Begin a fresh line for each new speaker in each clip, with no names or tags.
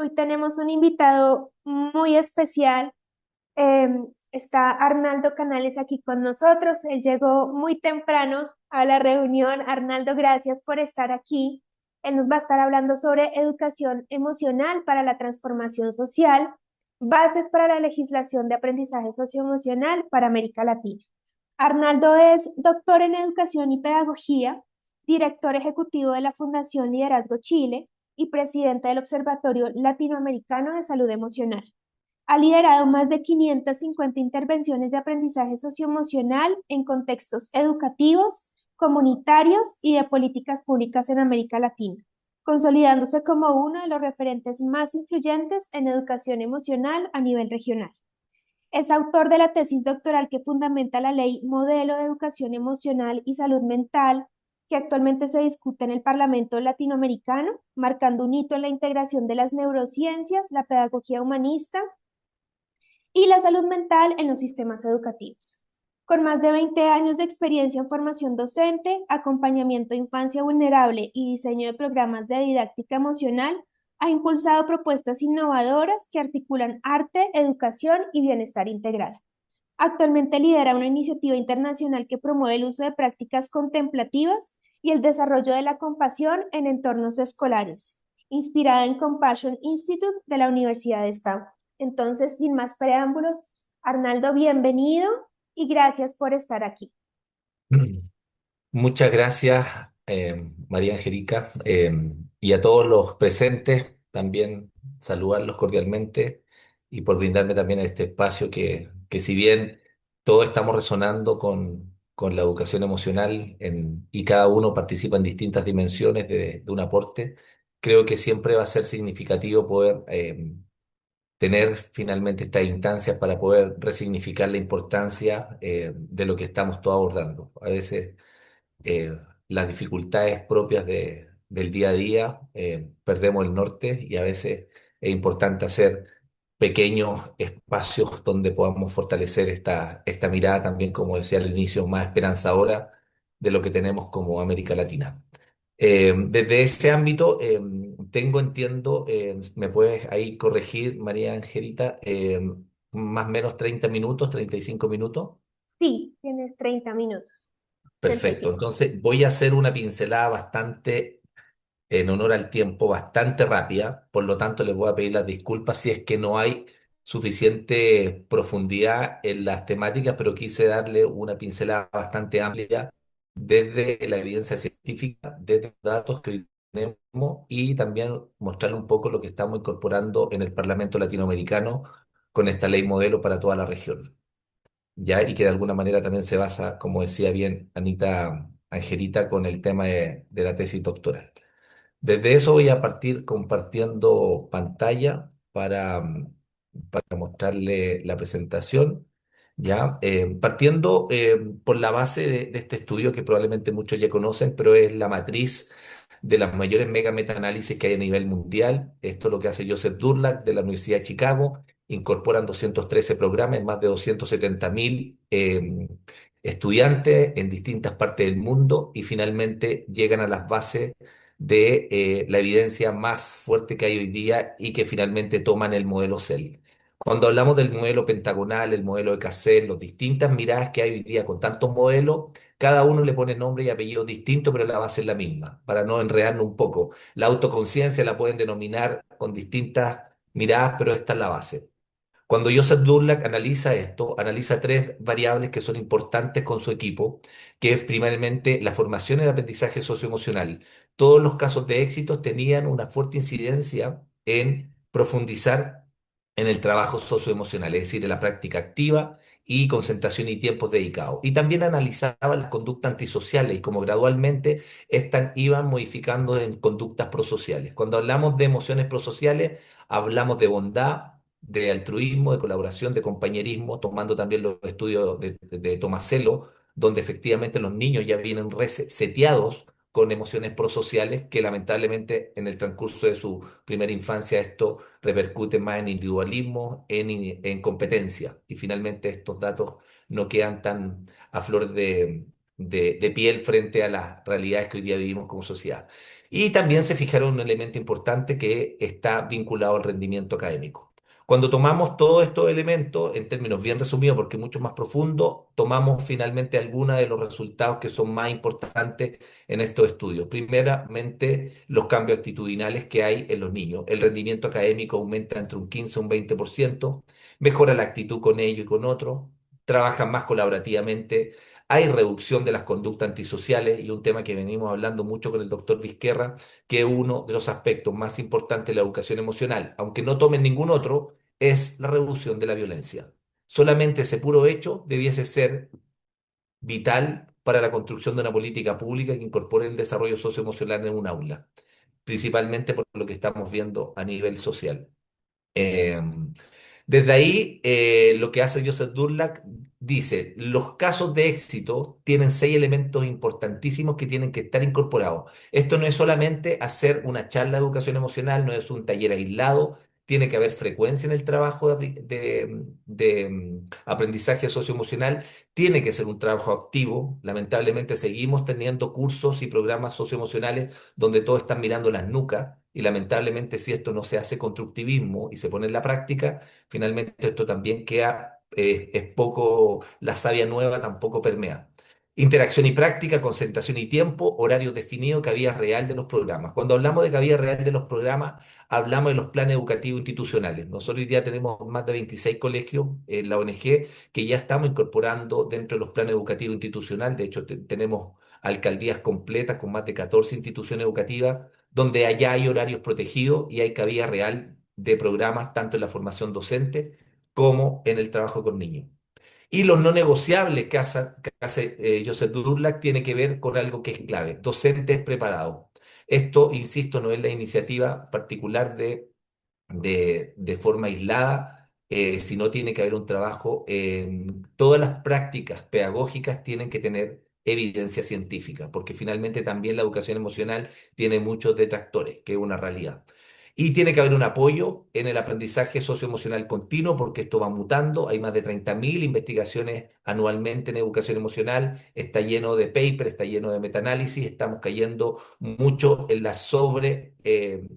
Hoy tenemos un invitado muy especial. Está Arnaldo Canales aquí con nosotros. Él llegó muy temprano a la reunión. Arnaldo, gracias por estar aquí. Él nos va a estar hablando sobre educación emocional para la transformación social, bases para la legislación de aprendizaje socioemocional para América Latina. Arnaldo es doctor en educación y pedagogía, director ejecutivo de la Fundación Liderazgo Chile y presidente del Observatorio Latinoamericano de Salud Emocional. Ha liderado más de 550 intervenciones de aprendizaje socioemocional en contextos educativos, comunitarios y de políticas públicas en América Latina, consolidándose como uno de los referentes más influyentes en educación emocional a nivel regional. Es autor de la tesis doctoral que fundamenta la ley Modelo de Educación Emocional y Salud Mental, que actualmente se discute en el Parlamento latinoamericano, marcando un hito en la integración de las neurociencias, la pedagogía humanista y la salud mental en los sistemas educativos. Con más de 20 años de experiencia en formación docente, acompañamiento a infancia vulnerable y diseño de programas de didáctica emocional, ha impulsado propuestas innovadoras que articulan arte, educación y bienestar integral. Actualmente lidera una iniciativa internacional que promueve el uso de prácticas contemplativas y el desarrollo de la compasión en entornos escolares, inspirada en Compassion Institute de la Universidad de Stanford. Entonces, sin más preámbulos, Arnaldo, bienvenido y gracias por estar aquí.
Muchas gracias, María Angélica, y a todos los presentes, también saludarlos cordialmente y por brindarme también este espacio que si bien todos estamos resonando con la educación emocional y cada uno participa en distintas dimensiones de un aporte, creo que siempre va a ser significativo poder tener finalmente estas instancias para poder resignificar la importancia de lo que estamos todos abordando. A veces las dificultades propias del día a día, perdemos el norte y a veces es importante hacer pequeños espacios donde podamos fortalecer esta mirada también, como decía al inicio, más esperanzadora de lo que tenemos como América Latina. Desde ese ámbito, entiendo, me puedes ahí corregir, María Angelita, más o menos 30 minutos, 35 minutos.
Sí, tienes 30 minutos,
Perfecto,
35.
entonces voy a hacer una pincelada bastante, en honor al tiempo, bastante rápida, por lo tanto les voy a pedir las disculpas si es que no hay suficiente profundidad en las temáticas, pero quise darle una pincelada bastante amplia desde la evidencia científica, desde los datos que hoy tenemos y también mostrarle un poco lo que estamos incorporando en el Parlamento Latinoamericano con esta ley modelo para toda la región. ¿Ya? Y que de alguna manera también se basa, como decía bien Anita Angelita, con el tema de la tesis doctoral. Desde eso voy a partir compartiendo pantalla para mostrarle la presentación. ¿Ya? Partiendo por la base de este estudio que probablemente muchos ya conocen, pero es la matriz de las mayores mega metaanálisis que hay a nivel mundial. Esto es lo que hace Joseph Durlack de la Universidad de Chicago. Incorporan 213 programas en más de 270.000 estudiantes en distintas partes del mundo y finalmente llegan a las bases de la evidencia más fuerte que hay hoy día y que finalmente toman el modelo CEL. Cuando hablamos del modelo pentagonal, el modelo de Cassel, las distintas miradas que hay hoy día con tantos modelos, cada uno le pone nombre y apellido distinto, pero la base es la misma, para no enredarnos un poco. La autoconciencia la pueden denominar con distintas miradas, pero esta es la base. Cuando Joseph Durlack analiza esto, analiza tres variables que son importantes con su equipo, que es primeramente la formación y el aprendizaje socioemocional. Todos los casos de éxito tenían una fuerte incidencia en profundizar en el trabajo socioemocional, es decir, en la práctica activa y concentración y tiempos dedicados. Y también analizaba las conductas antisociales y cómo gradualmente estas iban modificando en conductas prosociales. Cuando hablamos de emociones prosociales, hablamos de bondad, de altruismo, de colaboración, de compañerismo, tomando también los estudios de Tomasello, donde efectivamente los niños ya vienen reseteados con emociones prosociales que lamentablemente en el transcurso de su primera infancia esto repercute más en individualismo, en competencia. Y finalmente estos datos no quedan tan a flor de piel frente a las realidades que hoy día vivimos como sociedad. Y también se fijaron un elemento importante que está vinculado al rendimiento académico. Cuando tomamos todos estos elementos, en términos bien resumidos, porque mucho más profundo, tomamos finalmente algunos de los resultados que son más importantes en estos estudios. Primeramente, los cambios actitudinales que hay en los niños. El rendimiento académico aumenta entre un 15 y un 20%, mejora la actitud con ellos y con otros, trabajan más colaborativamente, hay reducción de las conductas antisociales y un tema que venimos hablando mucho con el doctor Vizquerra, que es uno de los aspectos más importantes de la educación emocional, aunque no tomen ningún otro, es la reducción de la violencia. Solamente ese puro hecho debiese ser vital para la construcción de una política pública que incorpore el desarrollo socioemocional en un aula, principalmente por lo que estamos viendo a nivel social. Eh, Desde ahí, lo que hace Joseph Durlac dice, los casos de éxito tienen 6 elementos importantísimos que tienen que estar incorporados. Esto no es solamente hacer una charla de educación emocional, no es un taller aislado, tiene que haber frecuencia en el trabajo de aprendizaje socioemocional, tiene que ser un trabajo activo. Lamentablemente seguimos teniendo cursos y programas socioemocionales donde todos están mirando las nucas y lamentablemente si esto no se hace constructivismo y se pone en la práctica, finalmente esto también queda, es poco, la savia nueva tampoco permea. Interacción y práctica, concentración y tiempo, horarios definidos, cabida real de los programas. Cuando hablamos de cabida real de los programas, hablamos de los planes educativos institucionales. Nosotros hoy día tenemos más de 26 colegios en la ONG que ya estamos incorporando dentro de los planes educativos institucionales. De hecho, tenemos alcaldías completas con más de 14 instituciones educativas donde allá hay horarios protegidos y hay cabida real de programas tanto en la formación docente como en el trabajo con niños. Y los no negociables que hace Joseph Durlac tiene que ver con algo que es clave, docentes preparados. Esto, insisto, no es la iniciativa particular de forma aislada, sino tiene que haber un trabajo en todas las prácticas pedagógicas tienen que tener evidencia científica, porque finalmente también la educación emocional tiene muchos detractores, que es una realidad. Y tiene que haber un apoyo en el aprendizaje socioemocional continuo, porque esto va mutando. Hay más de 30.000 investigaciones anualmente en educación emocional. Está lleno de papers, está lleno de metaanálisis. Estamos cayendo mucho en la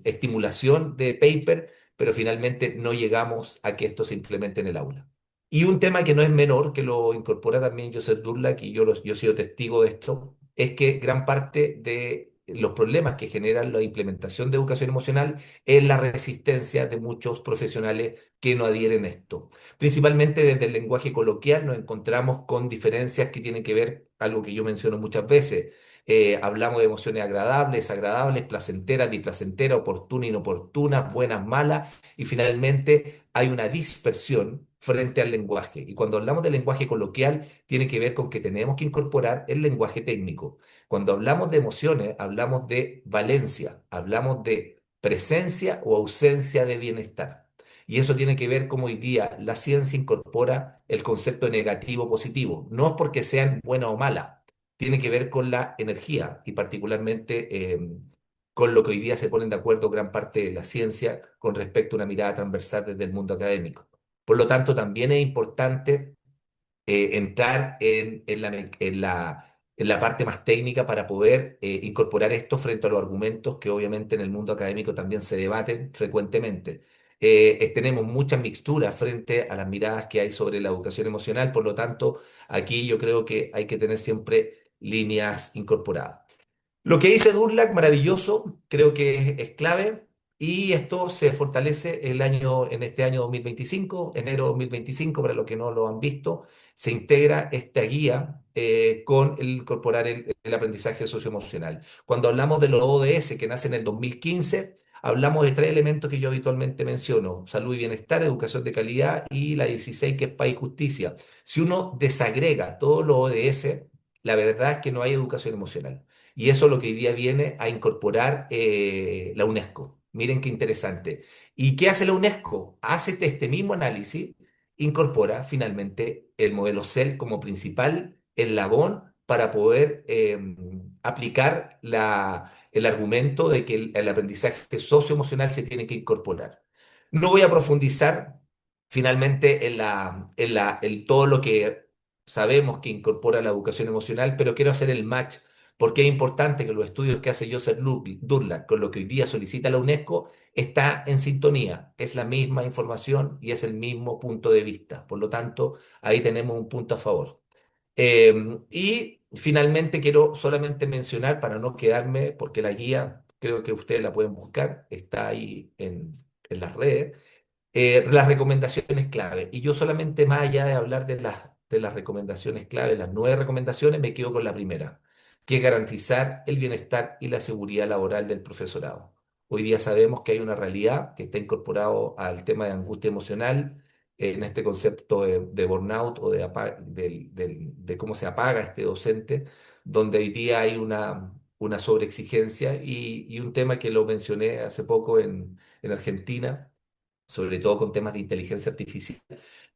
estimulación de paper, pero finalmente no llegamos a que esto se implemente en el aula. Y un tema que no es menor, que lo incorpora también Joseph Durlac, y yo he sido testigo de esto, es que gran parte de los problemas que generan la implementación de educación emocional es la resistencia de muchos profesionales que no adhieren a esto. Principalmente desde el lenguaje coloquial nos encontramos con diferencias que tienen que ver, algo que yo menciono muchas veces, hablamos de emociones agradables, desagradables, placenteras, displacenteras, oportunas, inoportunas, buenas, malas, y finalmente hay una dispersión frente al lenguaje. Y cuando hablamos del lenguaje coloquial, tiene que ver con que tenemos que incorporar el lenguaje técnico. Cuando hablamos de emociones, hablamos de valencia, hablamos de presencia o ausencia de bienestar. Y eso tiene que ver cómo hoy día la ciencia incorpora el concepto negativo positivo. No es porque sean buenas o malas, tiene que ver con la energía y particularmente con lo que hoy día se ponen de acuerdo gran parte de la ciencia con respecto a una mirada transversal desde el mundo académico. Por lo tanto, también es importante entrar en la parte más técnica para poder incorporar esto frente a los argumentos que obviamente en el mundo académico también se debaten frecuentemente. Tenemos muchas mixturas frente a las miradas que hay sobre la educación emocional, por lo tanto, aquí yo creo que hay que tener siempre líneas incorporadas. Lo que dice Durlac, maravilloso, creo que es clave y esto se fortalece en este año 2025, enero 2025, para los que no lo han visto, se integra esta guía con el incorporar el aprendizaje socioemocional. Cuando hablamos de los ODS que nacen en el 2015, hablamos de 3 elementos que yo habitualmente menciono: salud y bienestar, educación de calidad y la 16 que es paz y justicia. Si uno desagrega todos los ODS, la verdad es que no hay educación emocional. Y eso es lo que hoy día viene a incorporar la UNESCO. Miren qué interesante. ¿Y qué hace la UNESCO? Hace este mismo análisis, incorpora finalmente el modelo CEL como principal eslabón para poder aplicar el argumento de que el aprendizaje socioemocional se tiene que incorporar. No voy a profundizar finalmente en todo lo que sabemos que incorpora la educación emocional, pero quiero hacer el match porque es importante que los estudios que hace Joseph Durlac con lo que hoy día solicita la UNESCO está en sintonía, es la misma información y es el mismo punto de vista. Por lo tanto, ahí tenemos un punto a favor. Y finalmente quiero solamente mencionar, para no quedarme, porque la guía creo que ustedes la pueden buscar, está ahí en las redes, las recomendaciones clave. Y yo solamente más allá de hablar de las recomendaciones clave, las 9 recomendaciones, me quedo con la primera, que es garantizar el bienestar y la seguridad laboral del profesorado. Hoy día sabemos que hay una realidad que está incorporado al tema de angustia emocional, en este concepto de burnout o de cómo se apaga este docente, donde hoy día hay una sobreexigencia y un tema que lo mencioné hace poco en Argentina, sobre todo con temas de inteligencia artificial.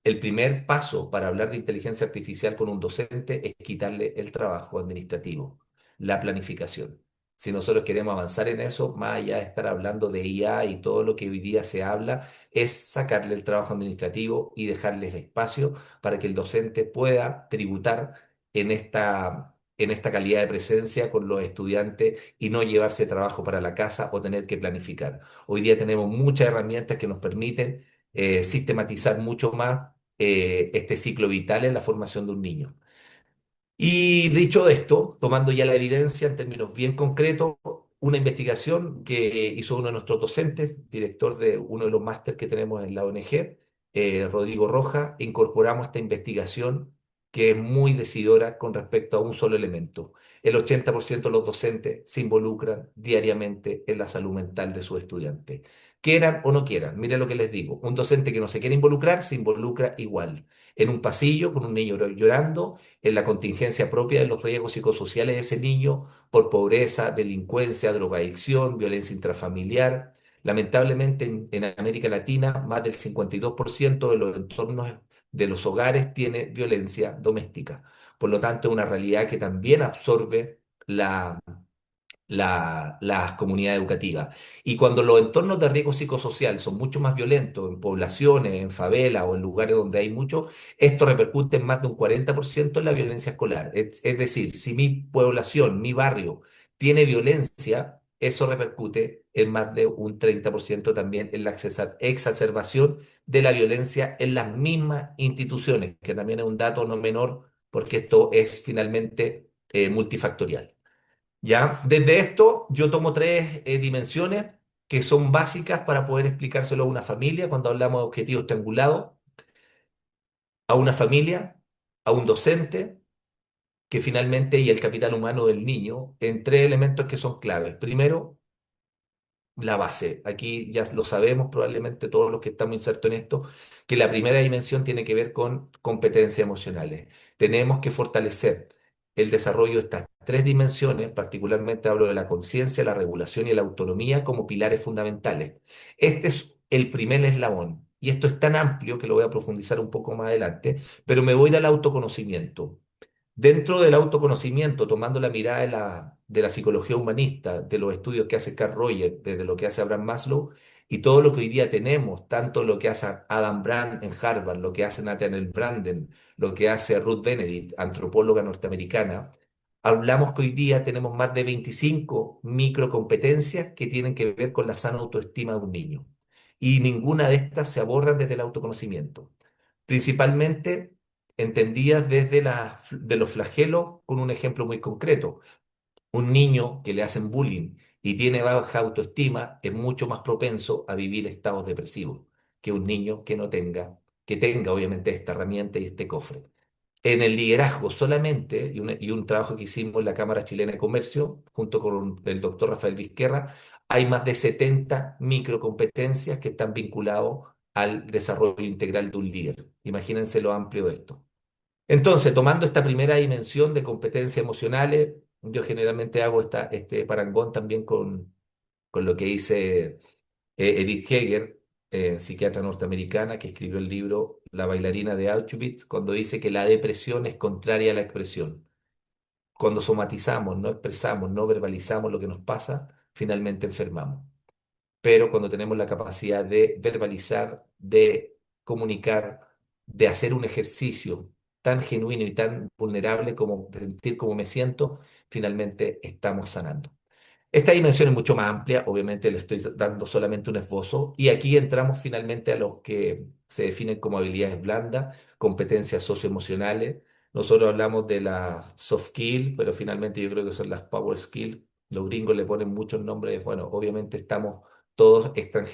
El primer paso para hablar de inteligencia artificial con un docente es quitarle el trabajo administrativo, la planificación. Si nosotros queremos avanzar en eso, más allá de estar hablando de IA y todo lo que hoy día se habla, es sacarle el trabajo administrativo y dejarles espacio para que el docente pueda tributar en esta calidad de presencia con los estudiantes y no llevarse trabajo para la casa o tener que planificar. Hoy día tenemos muchas herramientas que nos permiten sistematizar mucho más este ciclo vital en la formación de un niño. Y dicho esto, tomando ya la evidencia en términos bien concretos, una investigación que hizo uno de nuestros docentes, director de uno de los másteres que tenemos en la ONG, Rodrigo Roja, incorporamos esta investigación que es muy decidora con respecto a un solo elemento. El 80% de los docentes se involucran diariamente en la salud mental de sus estudiantes. Quieran o no quieran, mire lo que les digo, un docente que no se quiere involucrar se involucra igual. En un pasillo con un niño llorando, en la contingencia propia de los riesgos psicosociales de ese niño por pobreza, delincuencia, drogadicción, violencia intrafamiliar. Lamentablemente en América Latina más del 52% de los entornos de los hogares tiene violencia doméstica. Por lo tanto, es una realidad que también absorbe las comunidades educativas. Y cuando los entornos de riesgo psicosocial son mucho más violentos, en poblaciones, en favelas o en lugares donde hay mucho, esto repercute en más de un 40% en la violencia escolar. Es decir, si mi población, mi barrio, tiene violencia, eso repercute en más de un 30% también en la exacerbación de la violencia en las mismas instituciones, que también es un dato no menor, porque esto es finalmente multifactorial. ¿Ya? Desde esto yo tomo 3 dimensiones que son básicas para poder explicárselo a una familia cuando hablamos de objetivos triangulados, a una familia, a un docente, que finalmente y el capital humano del niño, en 3 elementos que son claves. Primero, la base. Aquí ya lo sabemos probablemente todos los que estamos insertos en esto, que la primera dimensión tiene que ver con competencias emocionales. Tenemos que fortalecer el desarrollo de estas 3 dimensiones, particularmente hablo de la conciencia, la regulación y la autonomía como pilares fundamentales. Este es el primer eslabón. Y esto es tan amplio que lo voy a profundizar un poco más adelante, pero me voy a ir al autoconocimiento. Dentro del autoconocimiento, tomando la mirada de la psicología humanista, de los estudios que hace Carl Rogers, desde lo que hace Abraham Maslow, y todo lo que hoy día tenemos, tanto lo que hace Adam Grant en Harvard, lo que hace Nathaniel Branden, lo que hace Ruth Benedict, antropóloga norteamericana, hablamos que hoy día tenemos más de 25 microcompetencias que tienen que ver con la sana autoestima de un niño. Y ninguna de estas se abordan desde el autoconocimiento, principalmente entendidas desde de los flagelos, con un ejemplo muy concreto. Un niño que le hacen bullying y tiene baja autoestima es mucho más propenso a vivir estados depresivos que un niño que no tenga, que tenga obviamente esta herramienta y este cofre. En el liderazgo solamente, y un trabajo que hicimos en la Cámara Chilena de Comercio, junto con el doctor Rafael Vizquerra, hay más de 70 microcompetencias que están vinculados al desarrollo integral de un líder. Imagínense lo amplio de esto. Entonces, tomando esta primera dimensión de competencias emocionales, yo generalmente hago este parangón también con lo que dice Edith Heger, psiquiatra norteamericana, que escribió el libro La bailarina de Auschwitz, cuando dice que la depresión es contraria a la expresión. Cuando somatizamos, no expresamos, no verbalizamos lo que nos pasa, finalmente enfermamos. Pero cuando tenemos la capacidad de verbalizar, de comunicar, de hacer un ejercicio tan genuino y tan vulnerable como sentir cómo me siento, finalmente estamos sanando. Esta dimensión es mucho más amplia, obviamente le estoy dando solamente un esbozo, y aquí entramos finalmente a los que se definen como habilidades blandas, competencias socioemocionales. Nosotros hablamos de las soft skills, pero finalmente yo creo que son las power skills. Los gringos le ponen muchos nombres, bueno, obviamente estamos todos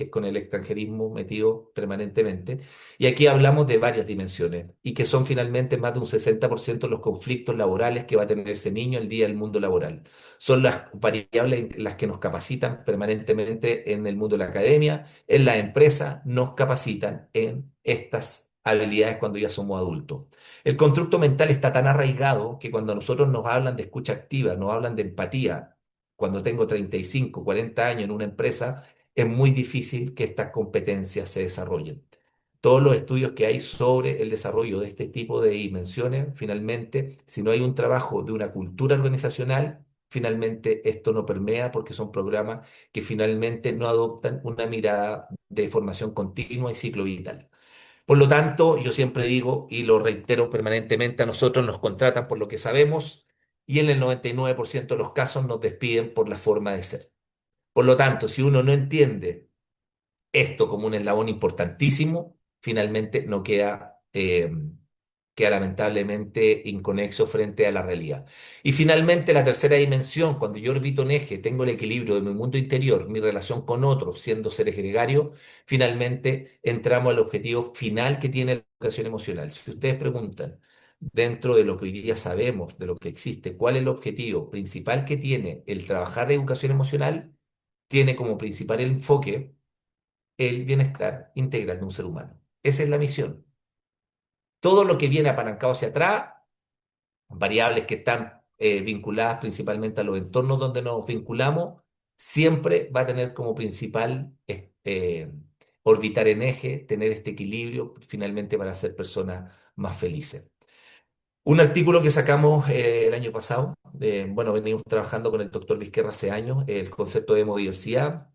con el extranjerismo metido permanentemente. Y aquí hablamos de varias dimensiones y que son finalmente más de un 60% de los conflictos laborales que va a tener ese niño el día del mundo laboral. Son las variables en las que nos capacitan permanentemente en el mundo de la academia, en la empresa, nos capacitan en estas habilidades cuando ya somos adultos. El constructo mental está tan arraigado que cuando a nosotros nos hablan de escucha activa, nos hablan de empatía, cuando tengo 35, 40 años en una empresa, es muy difícil que estas competencias se desarrollen. Todos los estudios que hay sobre el desarrollo de este tipo de dimensiones, finalmente, si no hay un trabajo de una cultura organizacional, finalmente esto no permea porque son programas que finalmente no adoptan una mirada de formación continua y ciclo vital. Por lo tanto, yo siempre digo y lo reitero permanentemente, a nosotros nos contratan por lo que sabemos y en el 99% de los casos nos despiden por la forma de ser. Por lo tanto, si uno no entiende esto como un eslabón importantísimo, finalmente no queda lamentablemente inconexo frente a la realidad. Y finalmente la tercera dimensión, cuando yo orbito un eje, tengo el equilibrio de mi mundo interior, mi relación con otros, siendo seres gregarios, finalmente entramos al objetivo final que tiene la educación emocional. Si ustedes preguntan, dentro de lo que hoy día sabemos, de lo que existe, ¿cuál es el objetivo principal que tiene el trabajar de educación emocional? Tiene como principal enfoque el bienestar integral de un ser humano. Esa es la misión. Todo lo que viene apalancado hacia atrás, variables que están vinculadas principalmente a los entornos donde nos vinculamos, siempre va a tener como principal orbitar en eje, tener este equilibrio finalmente para ser personas más felices. Un artículo que sacamos el año pasado, bueno, venimos trabajando con el doctor Vizquerra hace años, el concepto de hemodiversidad.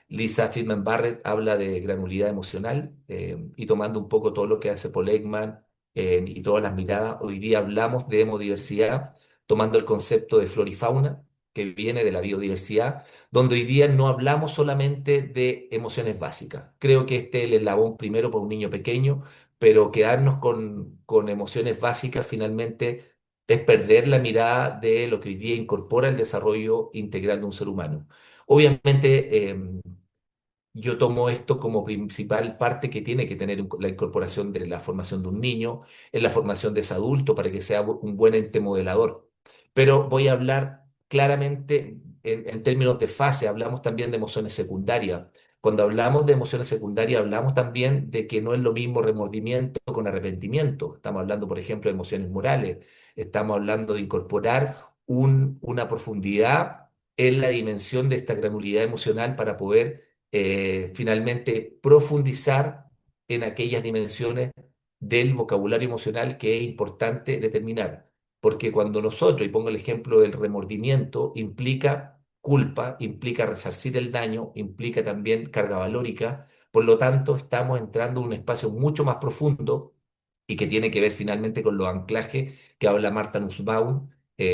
Lisa Friedman Barrett habla de granulidad emocional y tomando un poco todo lo que hace Paul Ekman y todas las miradas, hoy día hablamos de hemodiversidad, tomando el concepto de flora y fauna, que viene de la biodiversidad, donde hoy día no hablamos solamente de emociones básicas. Creo que este es el eslabón primero para un niño pequeño, pero quedarnos con emociones básicas finalmente es perder la mirada de lo que hoy día incorpora el desarrollo integral de un ser humano. Obviamente, yo tomo esto como principal parte que tiene que tener la incorporación de la formación de un niño, en la formación de ese adulto para que sea un buen ente modelador. Pero voy a hablar claramente en términos de fase, hablamos también de emociones secundarias. Cuando hablamos de emociones secundarias, hablamos también de que no es lo mismo remordimiento con arrepentimiento. Estamos hablando, por ejemplo, de emociones morales. Estamos hablando de incorporar una profundidad en la dimensión de esta granulidad emocional para poder finalmente profundizar en aquellas dimensiones del vocabulario emocional que es importante determinar. Porque cuando nosotros, y pongo el ejemplo del remordimiento, implica culpa, implica resarcir el daño, implica también carga valórica, por lo tanto estamos entrando en un espacio mucho más profundo y que tiene que ver finalmente con los anclajes que habla Martha Nussbaum,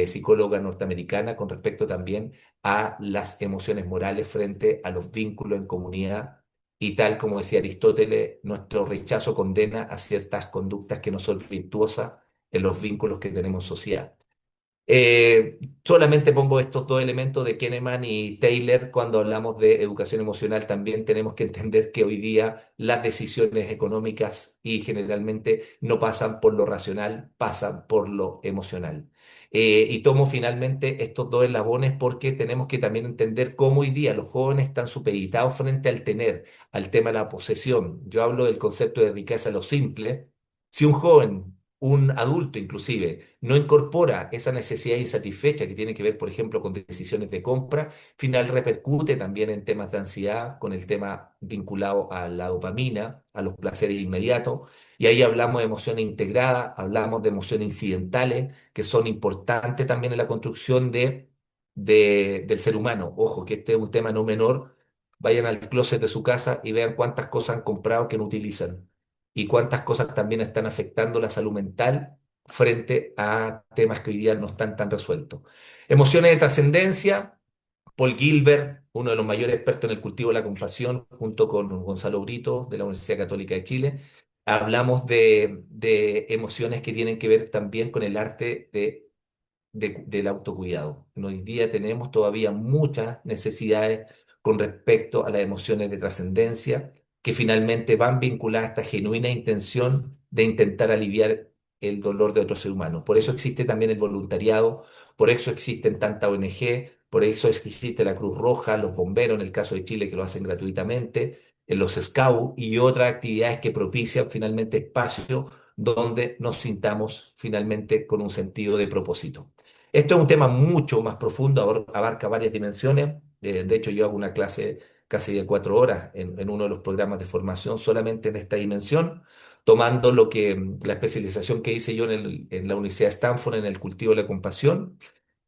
psicóloga norteamericana, con respecto también a las emociones morales frente a los vínculos en comunidad. Y tal como decía Aristóteles, nuestro rechazo condena a ciertas conductas que no son virtuosas en los vínculos que tenemos en sociedad. Solamente pongo estos dos elementos de Kahneman y Taylor cuando hablamos de educación emocional. También tenemos que entender que hoy día las decisiones económicas y generalmente no pasan por lo racional, pasan por lo emocional. Y tomo finalmente estos dos eslabones porque tenemos que también entender cómo hoy día los jóvenes están supeditados frente al tener, al tema de la posesión. Yo hablo del concepto de riqueza lo simple. Si un joven, un adulto inclusive, no incorpora esa necesidad insatisfecha que tiene que ver, por ejemplo, con decisiones de compra, final repercute también en temas de ansiedad, con el tema vinculado a la dopamina, a los placeres inmediatos, y ahí hablamos de emociones integradas, hablamos de emociones incidentales, que son importantes también en la construcción del ser humano. Ojo, que este es un tema no menor. Vayan al closet de su casa y vean cuántas cosas han comprado que no utilizan y cuántas cosas también están afectando la salud mental frente a temas que hoy día no están tan resueltos. Emociones de trascendencia. Paul Gilbert, uno de los mayores expertos en el cultivo de la compasión, junto con Gonzalo Brito de la Universidad Católica de Chile, hablamos de emociones que tienen que ver también con el arte del autocuidado. Hoy día tenemos todavía muchas necesidades con respecto a las emociones de trascendencia que finalmente van vinculadas a esta genuina intención de intentar aliviar el dolor de otro ser humano. Por eso existe también el voluntariado, por eso existen tantas ONG, por eso existe la Cruz Roja, los bomberos, en el caso de Chile, que lo hacen gratuitamente, en los Scouts y otras actividades que propician finalmente espacios donde nos sintamos finalmente con un sentido de propósito. Esto es un tema mucho más profundo, abarca varias dimensiones. De hecho, yo hago una clase casi de 4 horas en uno de los programas de formación solamente en esta dimensión, tomando la especialización que hice yo en la Universidad de Stanford en el cultivo de la compasión,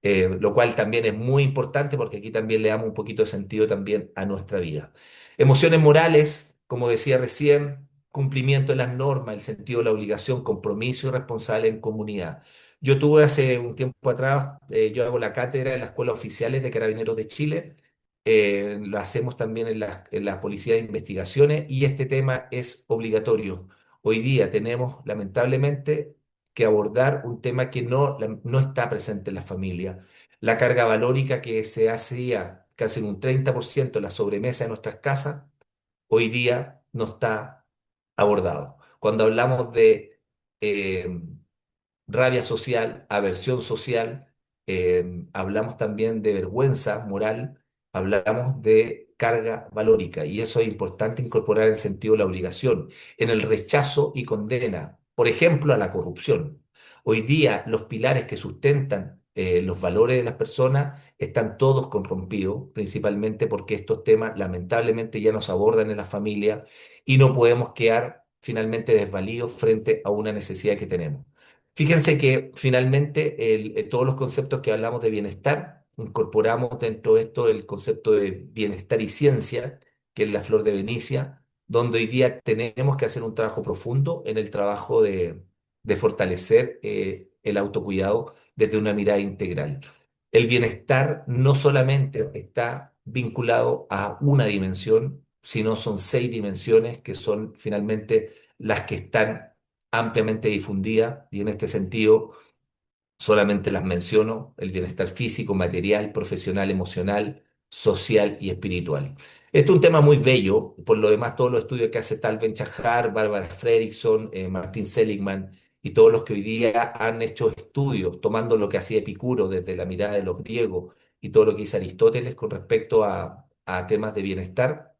lo cual también es muy importante porque aquí también le damos un poquito de sentido también a nuestra vida. Emociones morales, como decía recién, cumplimiento de las normas, el sentido de la obligación, compromiso y responsable en comunidad. Yo tuve hace un tiempo atrás, yo hago la cátedra en las escuelas oficiales de Carabineros de Chile, lo hacemos también en las policías de investigaciones y este tema es obligatorio. Hoy día tenemos lamentablemente que abordar un tema que no está presente en la familia. La carga valórica que se hacía casi en un 30% en la sobremesa de nuestras casas, hoy día no está abordado. Cuando hablamos de eh, rabia social, aversión social, hablamos también de vergüenza moral, hablamos de carga valórica y eso es importante incorporar el sentido de la obligación, en el rechazo y condena, por ejemplo, a la corrupción. Hoy día los pilares que sustentan los valores de las personas están todos corrompidos, principalmente porque estos temas lamentablemente ya nos abordan en la familia y no podemos quedar finalmente desvalidos frente a una necesidad que tenemos. Fíjense que finalmente todos los conceptos que hablamos de bienestar, incorporamos dentro de esto el concepto de bienestar y ciencia, que es la flor de Venecia, donde hoy día tenemos que hacer un trabajo profundo en el trabajo de fortalecer el autocuidado desde una mirada integral. El bienestar no solamente está vinculado a una dimensión, sino son 6 dimensiones que son finalmente las que están ampliamente difundida y en este sentido solamente las menciono: el bienestar físico, material, profesional, emocional, social y espiritual. Este es un tema muy bello, por lo demás todos los estudios que hace Tal Ben-Shahar, Barbara Fredrickson, Martin Seligman y todos los que hoy día han hecho estudios tomando lo que hacía Epicuro desde la mirada de los griegos y todo lo que dice Aristóteles con respecto a temas de bienestar.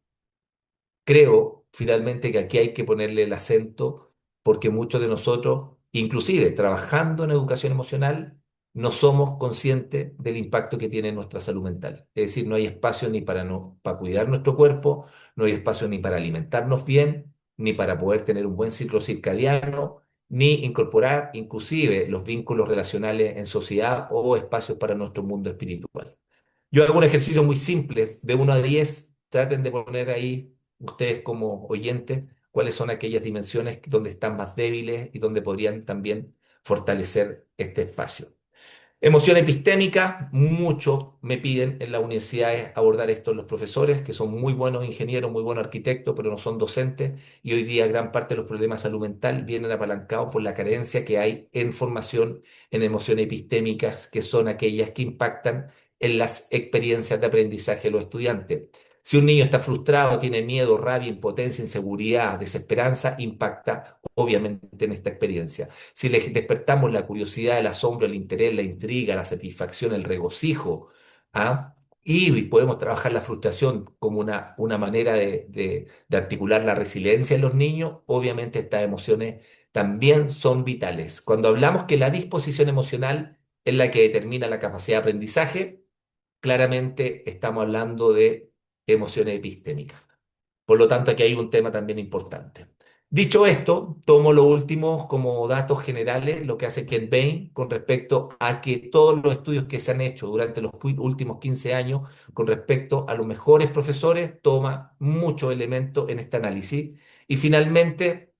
Creo finalmente que aquí hay que ponerle el acento porque muchos de nosotros, inclusive trabajando en educación emocional, no somos conscientes del impacto que tiene en nuestra salud mental. Es decir, no hay espacio ni para, no, para cuidar nuestro cuerpo, no hay espacio ni para alimentarnos bien, ni para poder tener un buen ciclo circadiano, ni incorporar inclusive los vínculos relacionales en sociedad o espacios para nuestro mundo espiritual. Yo hago un ejercicio muy simple, de 1 a 10, traten de poner ahí, ustedes como oyentes, cuáles son aquellas dimensiones donde están más débiles y donde podrían también fortalecer este espacio. Emoción epistémica, mucho me piden en las universidades abordar esto los profesores, que son muy buenos ingenieros, muy buenos arquitectos, pero no son docentes, y hoy día gran parte de los problemas de salud mental vienen apalancados por la carencia que hay en formación en emociones epistémicas, que son aquellas que impactan en las experiencias de aprendizaje de los estudiantes. Si un niño está frustrado, tiene miedo, rabia, impotencia, inseguridad, desesperanza, impacta obviamente en esta experiencia. Si le despertamos la curiosidad, el asombro, el interés, la intriga, la satisfacción, el regocijo, ¿ah? Y podemos trabajar la frustración como una manera de articular la resiliencia en los niños, obviamente estas emociones también son vitales. Cuando hablamos que la disposición emocional es la que determina la capacidad de aprendizaje, claramente estamos hablando de emociones epistémicas. Por lo tanto, aquí hay un tema también importante. Dicho esto, tomo lo último como datos generales, lo que hace Ken Bain con respecto a que todos los estudios que se han hecho durante los últimos 15 años con respecto a los mejores profesores toma muchos elementos en este análisis. Y finalmente,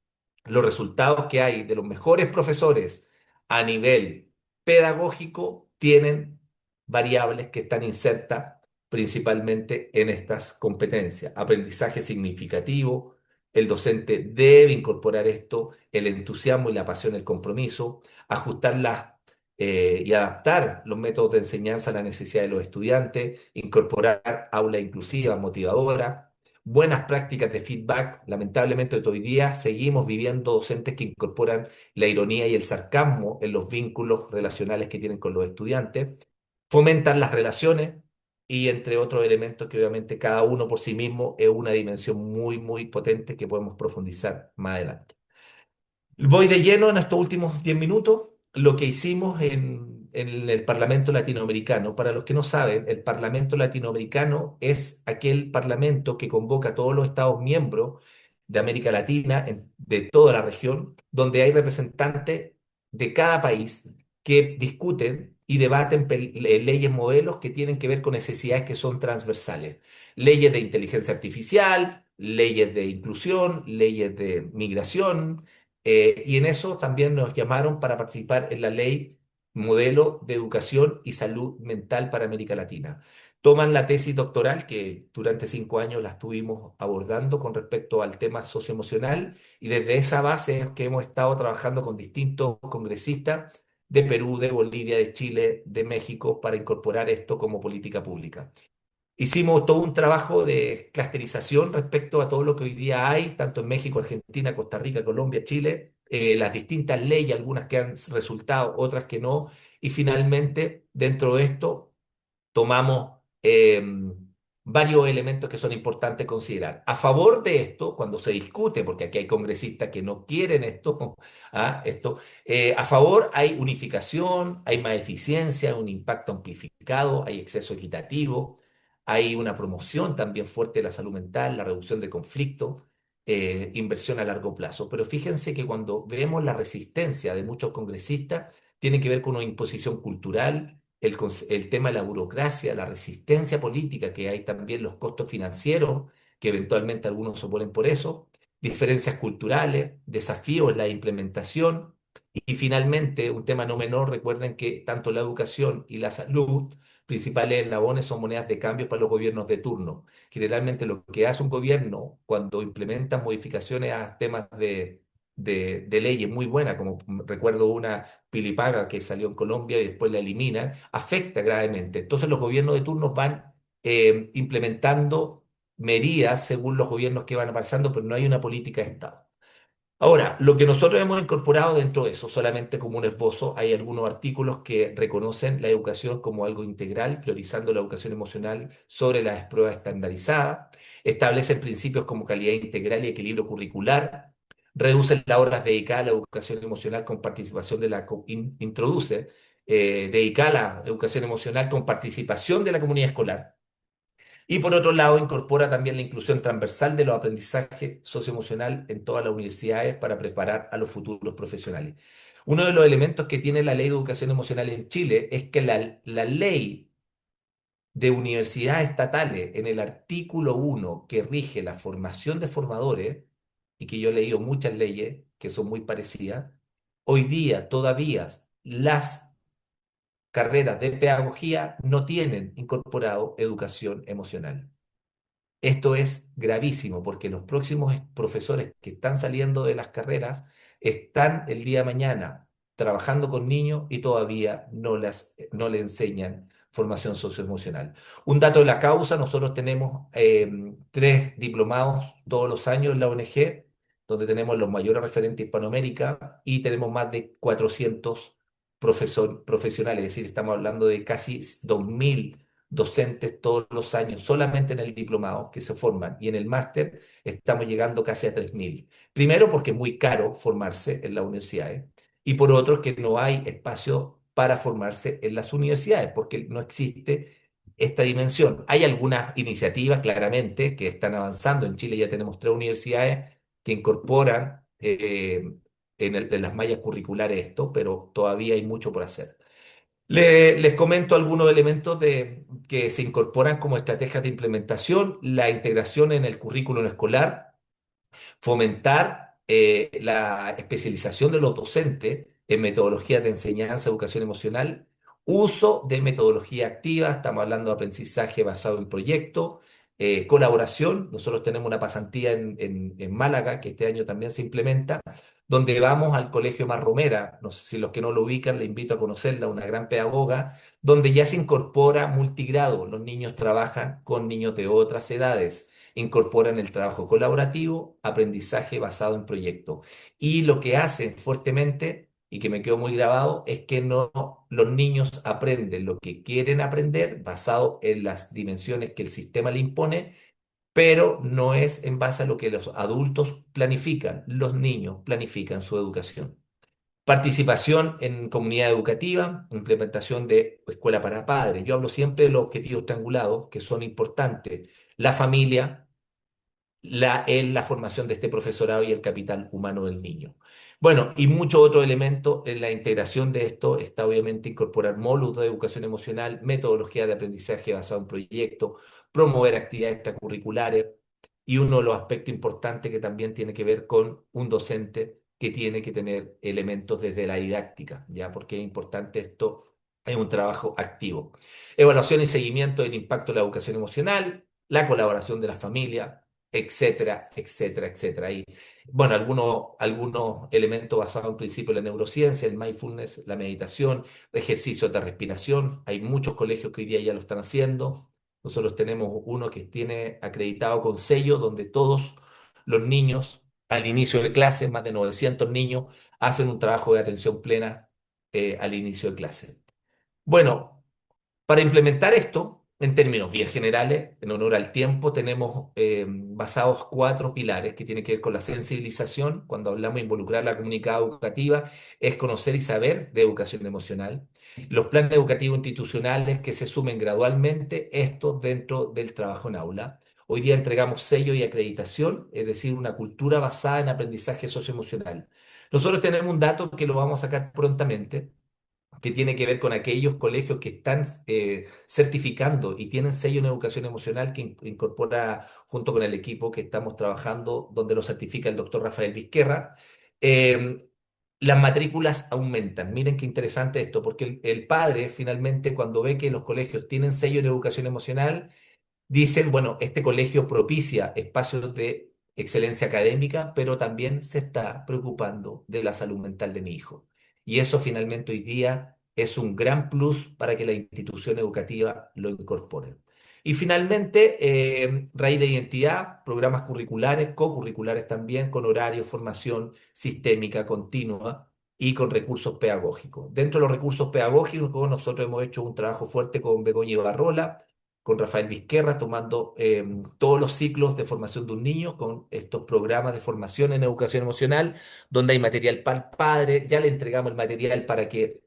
los resultados que hay de los mejores profesores a nivel pedagógico tienen variables que están insertas principalmente en estas competencias. Aprendizaje significativo, el docente debe incorporar esto, el entusiasmo y la pasión, el compromiso, ajustarlas y adaptar los métodos de enseñanza a la necesidad de los estudiantes, incorporar aula inclusiva, motivadora, buenas prácticas de feedback. Lamentablemente hoy día seguimos viviendo docentes que incorporan la ironía y el sarcasmo en los vínculos relacionales que tienen con los estudiantes, fomentan las relaciones y entre otros elementos que obviamente cada uno por sí mismo es una dimensión muy, muy potente que podemos profundizar más adelante. Voy de lleno en estos últimos 10 minutos. Lo que hicimos en el Parlamento Latinoamericano. Para los que no saben, el Parlamento Latinoamericano es aquel parlamento que convoca a todos los Estados miembros de América Latina, de toda la región, donde hay representantes de cada país que discuten y debaten leyes modelos que tienen que ver con necesidades que son transversales. Leyes de inteligencia artificial, leyes de inclusión, leyes de migración, y en eso también nos llamaron para participar en la ley modelo de educación y salud mental para América Latina. Toman la tesis doctoral que durante 5 años la estuvimos abordando con respecto al tema socioemocional y desde esa base es que hemos estado trabajando con distintos congresistas de Perú, de Bolivia, de Chile, de México para incorporar esto como política pública. Hicimos todo un trabajo de clusterización respecto a todo lo que hoy día hay, tanto en México, Argentina, Costa Rica, Colombia, Chile, las distintas leyes, algunas que han resultado, otras que no, y finalmente, dentro de esto, tomamos varios elementos que son importantes considerar. A favor de esto, cuando se discute, porque aquí hay congresistas que no quieren esto, a favor hay unificación, hay más eficiencia, un impacto amplificado, hay acceso equitativo, hay una promoción también fuerte de la salud mental, la reducción de conflictos, inversión a largo plazo. Pero fíjense que cuando vemos la resistencia de muchos congresistas, tiene que ver con una imposición cultural, el tema de la burocracia, la resistencia política, que hay también los costos financieros, que eventualmente algunos se oponen por eso, diferencias culturales, desafíos en la implementación y finalmente un tema no menor, recuerden que tanto la educación y la salud, principales eslabones, son monedas de cambio para los gobiernos de turno. Generalmente lo que hace un gobierno cuando implementa modificaciones a temas de leyes muy buenas, como recuerdo una pilipaga que salió en Colombia y después la eliminan, afecta gravemente. Entonces los gobiernos de turnos van implementando medidas según los gobiernos que van apareciendo, pero no hay una política de Estado. Ahora, lo que nosotros hemos incorporado dentro de eso, solamente como un esbozo, hay algunos artículos que reconocen la educación como algo integral, priorizando la educación emocional sobre las pruebas estandarizadas, establecen principios como calidad integral y equilibrio curricular, reducen las horas dedicadas a la educación emocional con participación de introduce dedicada a la educación emocional con participación de la comunidad escolar. Y por otro lado, incorpora también la inclusión transversal de los aprendizajes socioemocional en todas las universidades para preparar a los futuros profesionales. Uno de los elementos que tiene la ley de educación emocional en Chile es que la ley de universidades estatales en el artículo 1 que rige la formación de formadores, y que yo he leído muchas leyes que son muy parecidas, hoy día todavía las carreras de pedagogía no tienen incorporado educación emocional. Esto es gravísimo porque los próximos profesores que están saliendo de las carreras están el día de mañana trabajando con niños y todavía no le enseñan formación socioemocional. Un dato de la causa, nosotros tenemos 3 diplomados todos los años en la ONG, donde tenemos los mayores referentes de Hispanoamérica y tenemos más de 400 profesionales, es decir, estamos hablando de casi 2.000 docentes todos los años, solamente en el diplomado que se forman y en el máster estamos llegando casi a 3.000. Primero porque es muy caro formarse en las universidades y por otro que no hay espacio para formarse en las universidades porque no existe esta dimensión. Hay algunas iniciativas claramente que están avanzando. En Chile ya tenemos 3 universidades que incorporan en las mallas curriculares esto, pero todavía hay mucho por hacer. Les comento algunos elementos que se incorporan como estrategias de implementación, la integración en el currículum escolar, fomentar la especialización de los docentes en metodologías de enseñanza, educación emocional, uso de metodología activa, estamos hablando de aprendizaje basado en proyecto, colaboración. Nosotros tenemos una pasantía en Málaga, que este año también se implementa, donde vamos al Colegio Marromera. No sé si los que no lo ubican, le invito a conocerla, una gran pedagoga, donde ya se incorpora multigrado. Los niños trabajan con niños de otras edades, incorporan el trabajo colaborativo, aprendizaje basado en proyecto. Y lo que hacen fuertemente, y que me quedó muy grabado, es que no, los niños aprenden lo que quieren aprender basado en las dimensiones que el sistema le impone, pero no es en base a lo que los adultos planifican. Los niños planifican su educación. Participación en comunidad educativa, implementación de escuela para padres. Yo hablo siempre de los objetivos triangulados, que son importantes. La familia, en la formación de este profesorado y el capital humano del niño. Bueno, y muchos otros elementos en la integración de esto está obviamente incorporar módulos de educación emocional, metodología de aprendizaje basado en proyectos, promover actividades extracurriculares y uno de los aspectos importantes que también tiene que ver con un docente que tiene que tener elementos desde la didáctica, ¿ya? Porque es importante esto, es un trabajo activo. Evaluación y seguimiento del impacto de la educación emocional, la colaboración de la familia, etcétera, etcétera, etcétera. Y bueno, algunos elementos basados en principio de la neurociencia, el mindfulness, la meditación, ejercicios de respiración. Hay muchos colegios que hoy día ya lo están haciendo. Nosotros tenemos uno que tiene acreditado con sello, donde todos los niños, al inicio de clase, más de 900 niños, hacen un trabajo de atención plena al inicio de clase. Bueno, para implementar esto, en términos bien generales, en honor al tiempo, tenemos basados cuatro pilares que tienen que ver con la sensibilización. Cuando hablamos de involucrar la comunidad educativa, es conocer y saber de educación emocional. Los planes educativos institucionales que se sumen gradualmente, esto dentro del trabajo en aula. Hoy día entregamos sello y acreditación, es decir, una cultura basada en aprendizaje socioemocional. Nosotros tenemos un dato que lo vamos a sacar prontamente, que tiene que ver con aquellos colegios que están certificando y tienen sello en educación emocional que incorpora junto con el equipo que estamos trabajando, donde lo certifica el doctor Rafael Vizquerra. eh, las matrículas aumentan. Miren qué interesante esto, porque el padre finalmente cuando ve que los colegios tienen sello en educación emocional, dicen, bueno, este colegio propicia espacios de excelencia académica, pero también se está preocupando de la salud mental de mi hijo. Y eso finalmente hoy día es un gran plus para que la institución educativa lo incorpore. Y finalmente, raíz de identidad, programas curriculares, co-curriculares también, con horario, formación sistémica continua y con recursos pedagógicos. Dentro de los recursos pedagógicos, nosotros hemos hecho un trabajo fuerte con Begoña Ibarrola, con Rafael Vizquerra, tomando todos los ciclos de formación de un niño con estos programas de formación en educación emocional, donde hay material para el padre, ya le entregamos el material para que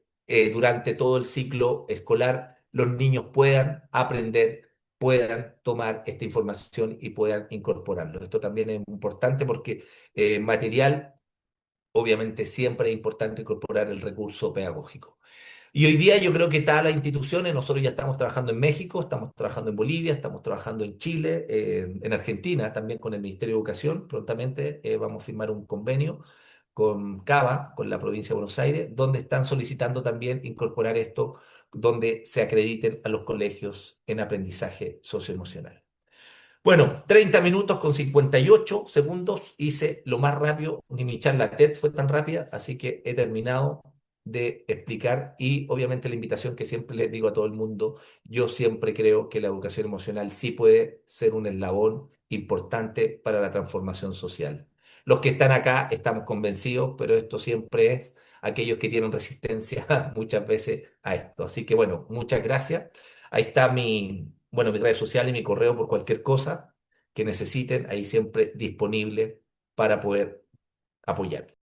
durante todo el ciclo escolar los niños puedan aprender, puedan tomar esta información y puedan incorporarlo. Esto también es importante porque material, obviamente siempre es importante incorporar el recurso pedagógico. Y hoy día yo creo que todas las instituciones, nosotros ya estamos trabajando en México, estamos trabajando en Bolivia, estamos trabajando en Chile, en Argentina, también con el Ministerio de Educación. Prontamente vamos a firmar un convenio con CABA, con la provincia de Buenos Aires, donde están solicitando también incorporar esto, donde se acrediten a los colegios en aprendizaje socioemocional. Bueno, 30 minutos con 58 segundos. Hice lo más rápido, ni mi charla TED fue tan rápida, así que he terminado de explicar y obviamente la invitación que siempre les digo a todo el mundo, yo siempre creo que la educación emocional sí puede ser un eslabón importante para la transformación social. Los que están acá estamos convencidos, pero esto siempre es aquellos que tienen resistencia muchas veces a esto. Así que bueno, muchas gracias. Ahí está mis redes sociales y mi correo por cualquier cosa que necesiten, ahí siempre disponible para poder apoyar.